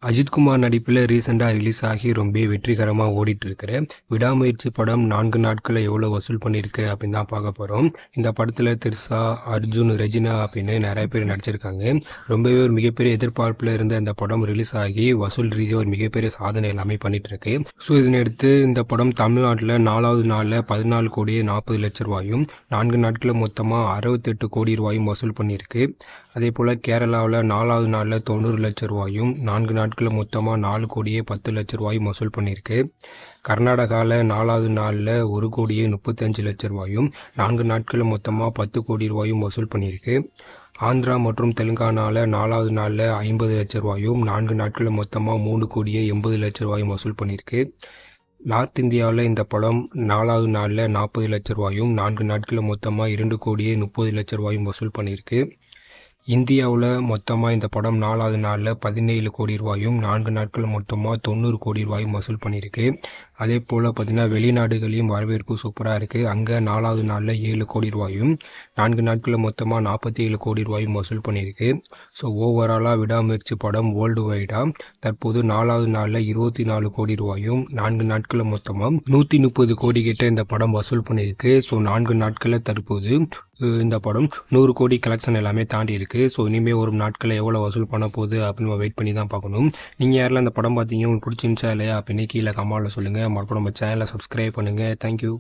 அஜித்குமார் நடிப்பில் ரீசெண்டாக ரிலீஸ் ஆகி ரொம்ப வெற்றிகரமாக ஓடிட்டுருக்கிற விடாமுயற்சி படம் 4 நாட்களில் எவ்வளோ வசூல் பண்ணியிருக்கு அப்படின்னு தான் பார்க்க போகிறோம். இந்த படத்தில் திரிஷா, அர்ஜுன், ரெஜினா அப்படின்னு நிறைய பேர் நடிச்சிருக்காங்க. ரொம்பவே ஒரு மிகப்பெரிய எதிர்பார்ப்பில் இருந்த இந்த படம் ரிலீஸ் ஆகி வசூல் ரீதியாக ஒரு மிகப்பெரிய சாதனை எல்லாமே பண்ணிகிட்ருக்கு. ஸோ இதனையடுத்து இந்த படம் தமிழ்நாட்டில் 4வது நாளில் 14 கோடியே 40 லட்ச ரூபாயும், 4 நாட்களில் மொத்தமாக 68 கோடி ரூபாயும் வசூல் பண்ணியிருக்கு. அதே போல் கேரளாவில் 4வது நாளில் 90 லட்ச ரூபாயும், 4 நாட்களில் மொத்தமாக 4 கோடியே 10 லட்ச ரூபாயும் வசூல் பண்ணியிருக்கு. கர்நாடகாவில் 4வது நாளில் 1 கோடியே 35 லட்ச ரூபாயும், 4 நாட்களில் மொத்தமாக 10 கோடி ரூபாயும் வசூல் பண்ணியிருக்கு. ஆந்திரா மற்றும் தெலுங்கானாவில் 4வது நாளில் 50 லட்ச ரூபாயும், 4 நாட்களில் மொத்தமாக 3 கோடியே 80 லட்ச ரூபாயும் வசூல் பண்ணியிருக்கு. நார்த் இந்தியாவில் இந்த படம் 4வது நாளில் 40 லட்ச ரூபாயும், 4 நாட்களில் மொத்தமாக 2 கோடியே 30 லட்ச ரூபாயும் வசூல் பண்ணியிருக்கு. இந்தியாவில் மொத்தமாக இந்த படம் 4வது நாளில் 17 கோடி ரூபாயும், 4 நாட்கள் மொத்தமாக 90 கோடி ரூபாயும் வசூல் பண்ணியிருக்கு. அதே போல் பார்த்திங்கன்னா வெளிநாடுகளையும் வரவேற்பு சூப்பராக இருக்குது. அங்கே 4வது நாளில் 7 கோடி ரூபாயும், 4 நாட்களில் மொத்தமாக 47 கோடி ரூபாயும் வசூல் பண்ணியிருக்கு. ஸோ ஓவராலாக விடாமுயற்சி படம் வேர்ல்டு வைடாக தற்போது 4வது நாளில் 24 கோடி ரூபாயும், 4 நாட்களில் மொத்தமாக 130 கோடி கிட்ட இந்த படம் வசூல் பண்ணியிருக்கு. ஸோ 4 நாட்களில் தற்போது இந்த படம் 100 கோடி கலெக்ஷன் எல்லாமே தாண்டி இருக்குது. ஸோ இனிமேல் ஒரு நாட்களில் எவ்வளோ வசூல் பண்ண போகுது அப்படின்னு நம்ம வெயிட் பண்ணி தான் பார்க்கணும். நீங்கள் யாரெல்லாம் இந்த படம் பார்த்தீங்க, உங்களுக்கு பிடிச்சிருந்துச்சா இல்லையா அப்படின்னு கீழே கமெண்ட்டில் சொல்லுங்கள். மறுபடியும் நம்ம சேனலை சப்ஸ்கிரைப் பண்ணுங்கள். தேங்க்யூ.